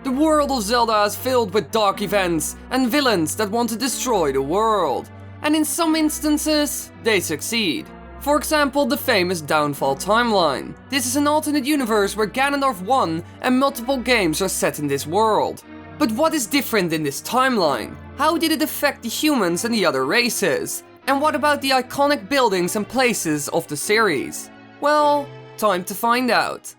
The world of Zelda is filled with dark events and villains that want to destroy the world. And in some instances, they succeed. For example, the famous Downfall timeline. This is an alternate universe where Ganondorf won and multiple games are set in this world. But what is different in this timeline? How did it affect the humans and the other races? And what about the iconic buildings and places of the series? Well, time to find out.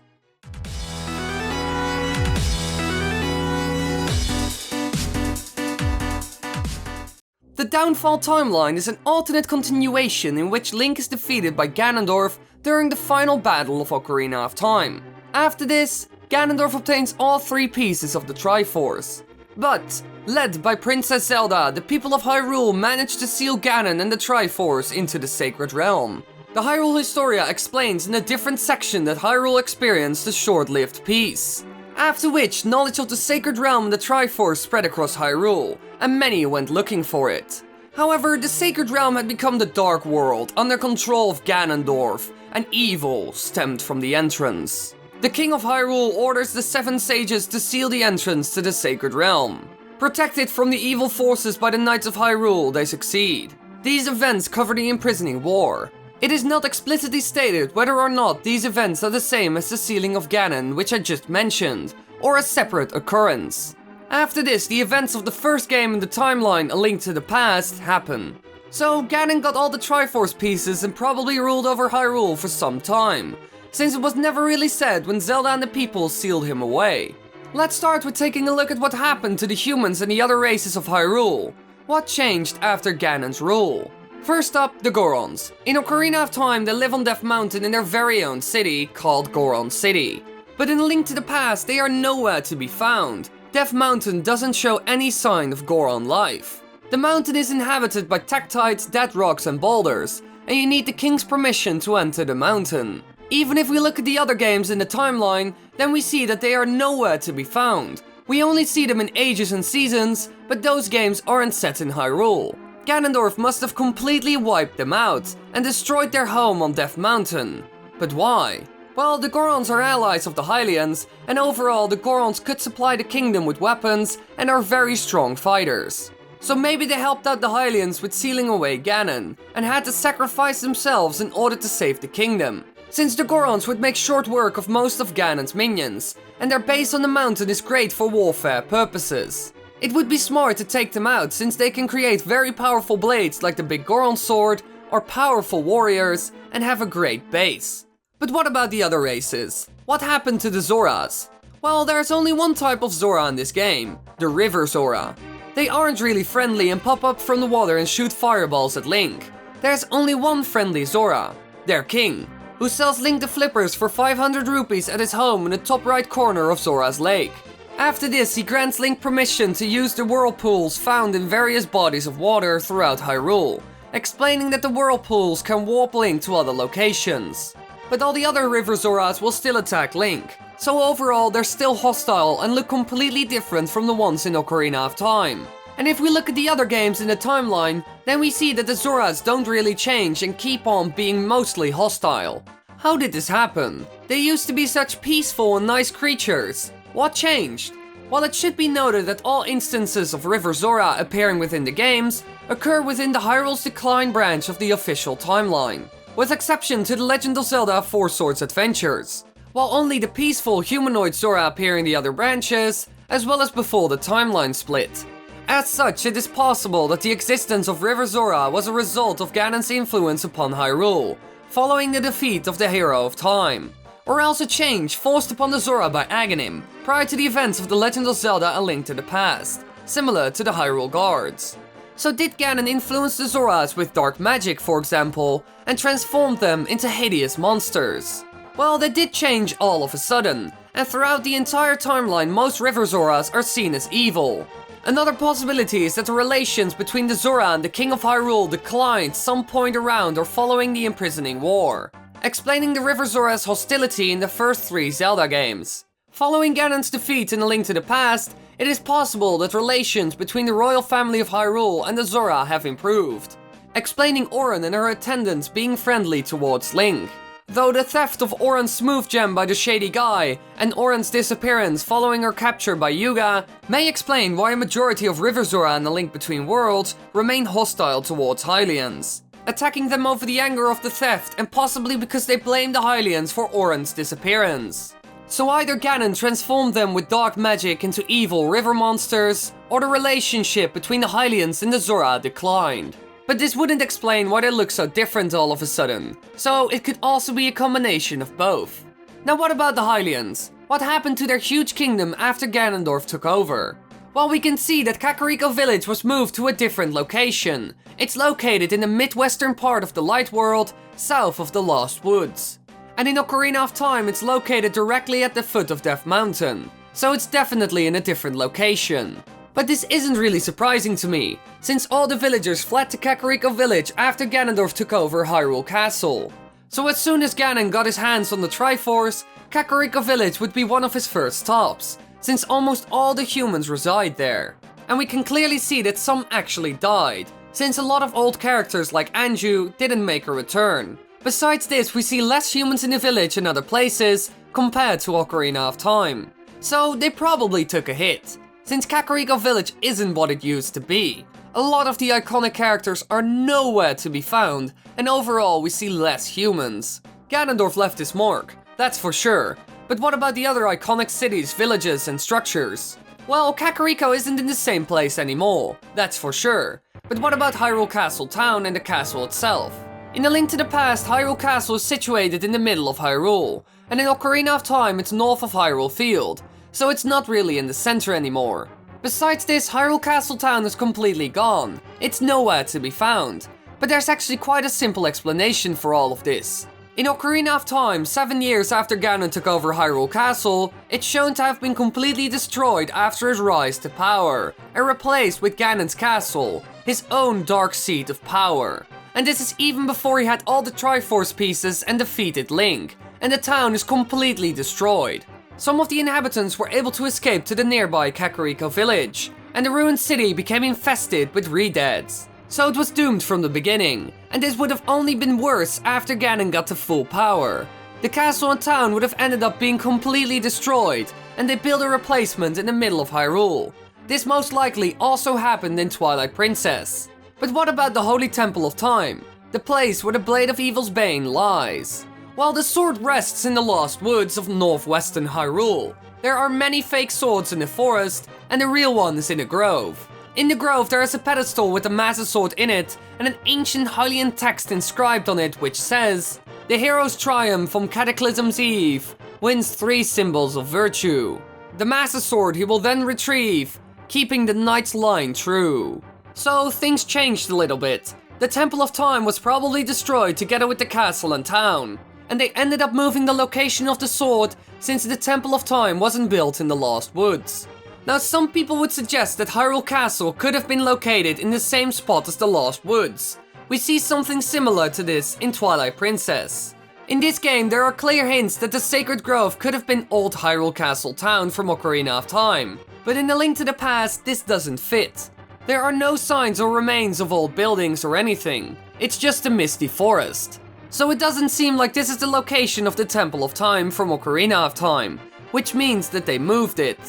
The Downfall timeline is an alternate continuation in which Link is defeated by Ganondorf during the final battle of Ocarina of Time. After this, Ganondorf obtains all 3 pieces of the Triforce. But, led by Princess Zelda, the people of Hyrule manage to seal Ganon and the Triforce into the Sacred Realm. The Hyrule Historia explains in a different section that Hyrule experienced a short-lived peace. After which, knowledge of the Sacred Realm and the Triforce spread across Hyrule, and many went looking for it. However, the Sacred Realm had become the Dark World, under control of Ganondorf, and evil stemmed from the entrance. The King of Hyrule orders the 7 sages to seal the entrance to the Sacred Realm. Protected from the evil forces by the Knights of Hyrule, they succeed. These events cover the imprisoning war. It is not explicitly stated whether or not these events are the same as the sealing of Ganon, which I just mentioned, or a separate occurrence. After this, the events of the first game in the timeline, A Link to the Past, happen. So Ganon got all the Triforce pieces and probably ruled over Hyrule for some time, since it was never really said when Zelda and the people sealed him away. Let's start with taking a look at what happened to the humans and the other races of Hyrule. What changed after Ganon's rule? First up, the Gorons. In Ocarina of Time, they live on Death Mountain in their very own city, called Goron City. But in A Link to the Past, they are nowhere to be found. Death Mountain doesn't show any sign of Goron life. The mountain is inhabited by Tektites, dead rocks and boulders, and you need the king's permission to enter the mountain. Even if we look at the other games in the timeline, then we see that they are nowhere to be found. We only see them in Ages and Seasons, but those games aren't set in Hyrule. Ganondorf must have completely wiped them out and destroyed their home on Death Mountain. But why? Well, the Gorons are allies of the Hylians, and overall the Gorons could supply the kingdom with weapons and are very strong fighters. So maybe they helped out the Hylians with sealing away Ganon, and had to sacrifice themselves in order to save the kingdom. Since the Gorons would make short work of most of Ganon's minions, and their base on the mountain is great for warfare purposes. It would be smart to take them out since they can create very powerful blades like the Big Goron Sword, are powerful warriors, and have a great base. But what about the other races? What happened to the Zoras? Well, there's only one type of Zora in this game, the River Zora. They aren't really friendly and pop up from the water and shoot fireballs at Link. There's only one friendly Zora, their king, who sells Link the flippers for 500 rupees at his home in the top right corner of Zora's lake. After this, he grants Link permission to use the whirlpools found in various bodies of water throughout Hyrule, explaining that the whirlpools can warp Link to other locations. But all the other River Zoras will still attack Link, so overall they're still hostile and look completely different from the ones in Ocarina of Time. And if we look at the other games in the timeline, then we see that the Zoras don't really change and keep on being mostly hostile. How did this happen? They used to be such peaceful and nice creatures. What changed? Well, it should be noted that all instances of River Zora appearing within the games occur within the Hyrule's Decline branch of the official timeline, with exception to the Legend of Zelda Four Swords Adventures, while only the peaceful humanoid Zora appear in the other branches, as well as before the timeline split. As such, it is possible that the existence of River Zora was a result of Ganon's influence upon Hyrule, following the defeat of the Hero of Time, or else a change forced upon the Zora by Aghanim prior to the events of The Legend of Zelda A Link to the Past, similar to the Hyrule Guards. So did Ganon influence the Zoras with dark magic, for example, and transformed them into hideous monsters? Well, they did change all of a sudden, and throughout the entire timeline most River Zoras are seen as evil. Another possibility is that the relations between the Zora and the King of Hyrule declined some point around or following the imprisoning war, explaining the River Zora's hostility in the first 3 Zelda games. Following Ganon's defeat in A Link to the Past, it is possible that relations between the royal family of Hyrule and the Zora have improved, explaining Auron and her attendants being friendly towards Link. Though the theft of Auron's smooth gem by the shady guy, and Auron's disappearance following her capture by Yuga, may explain why a majority of River Zora and the Link Between Worlds remain hostile towards Hylians, attacking them over the anger of the theft and possibly because they blame the Hylians for Auron's disappearance. So either Ganon transformed them with dark magic into evil river monsters, or the relationship between the Hylians and the Zora declined. But this wouldn't explain why they look so different all of a sudden, so it could also be a combination of both. Now what about the Hylians? What happened to their huge kingdom after Ganondorf took over? Well, we can see that Kakariko Village was moved to a different location. It's located in the midwestern part of the Light World, south of the Lost Woods. And in Ocarina of Time, it's located directly at the foot of Death Mountain, so it's definitely in a different location. But this isn't really surprising to me, since all the villagers fled to Kakariko Village after Ganondorf took over Hyrule Castle. So as soon as Ganon got his hands on the Triforce, Kakariko Village would be one of his first stops, since almost all the humans reside there. And we can clearly see that some actually died, since a lot of old characters like Anju didn't make a return. Besides this, we see less humans in the village and other places compared to Ocarina of Time. So they probably took a hit, since Kakariko Village isn't what it used to be. A lot of the iconic characters are nowhere to be found, and overall we see less humans. Ganondorf left his mark, that's for sure. But what about the other iconic cities, villages and structures? Well, Kakariko isn't in the same place anymore, that's for sure. But what about Hyrule Castle town and the castle itself? In A Link to the Past, Hyrule Castle is situated in the middle of Hyrule, and in Ocarina of Time it's north of Hyrule Field, so it's not really in the center anymore. Besides this, Hyrule Castle town is completely gone. It's nowhere to be found. But there's actually quite a simple explanation for all of this. In Ocarina of Time, 7 years after Ganon took over Hyrule Castle, it's shown to have been completely destroyed after his rise to power, and replaced with Ganon's castle, his own dark seat of power. And this is even before he had all the Triforce pieces and defeated Link, and the town is completely destroyed. Some of the inhabitants were able to escape to the nearby Kakariko Village, and the ruined city became infested with re-deads. So it was doomed from the beginning, and this would have only been worse after Ganon got to full power. The castle and town would have ended up being completely destroyed, and they built a replacement in the middle of Hyrule. This most likely also happened in Twilight Princess. But what about the Holy Temple of Time, the place where the Blade of Evil's Bane lies? While the sword rests in the Lost Woods of northwestern Hyrule, there are many fake swords in the forest, and the real one is in a grove. In the grove there is a pedestal with a massive sword in it, and an ancient Hylian text inscribed on it which says, "The hero's triumph on Cataclysm's eve wins 3 symbols of virtue. The master sword he will then retrieve, keeping the knight's line true." So things changed a little bit. The Temple of Time was probably destroyed together with the castle and town, and they ended up moving the location of the sword since the Temple of Time wasn't built in the Lost Woods. Now some people would suggest that Hyrule Castle could have been located in the same spot as the Lost Woods. We see something similar to this in Twilight Princess. In this game there are clear hints that the Sacred Grove could have been old Hyrule Castle town from Ocarina of Time, but in A Link to the Past this doesn't fit. There are no signs or remains of old buildings or anything, it's just a misty forest. So it doesn't seem like this is the location of the Temple of Time from Ocarina of Time, which means that they moved it.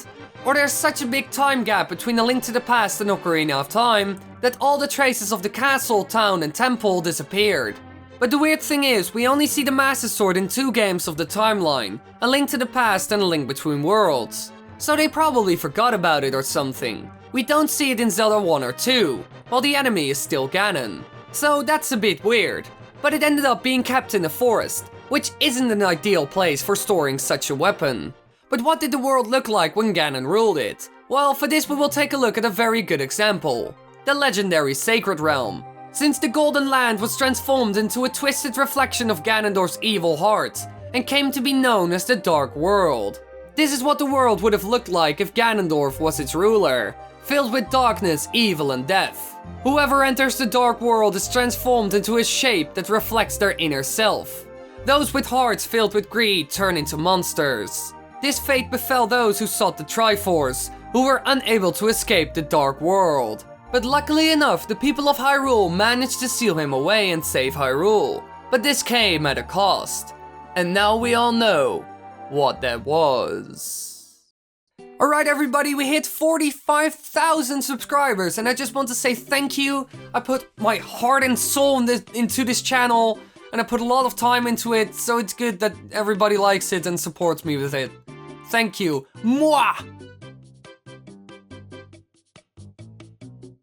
Or there's such a big time gap between A Link to the Past and Ocarina of Time that all the traces of the castle, town and temple disappeared. But the weird thing is, we only see the Master Sword in 2 games of the timeline, A Link to the Past and A Link Between Worlds. So they probably forgot about it or something. We don't see it in Zelda 1 or 2, while the enemy is still Ganon. So that's a bit weird, but it ended up being kept in a forest, which isn't an ideal place for storing such a weapon. But what did the world look like when Ganon ruled it? Well, for this we will take a look at a very good example. The legendary Sacred Realm. Since the Golden Land was transformed into a twisted reflection of Ganondorf's evil heart, and came to be known as the Dark World. This is what the world would have looked like if Ganondorf was its ruler, filled with darkness, evil and death. Whoever enters the Dark World is transformed into a shape that reflects their inner self. Those with hearts filled with greed turn into monsters. This fate befell those who sought the Triforce, who were unable to escape the Dark World. But luckily enough, the people of Hyrule managed to seal him away and save Hyrule. But this came at a cost. And now we all know what that was. Alright everybody, we hit 45,000 subscribers, and I just want to say thank you. I put my heart and soul into this channel, and I put a lot of time into it, so it's good that everybody likes it and supports me with it. Thank you. Mwah!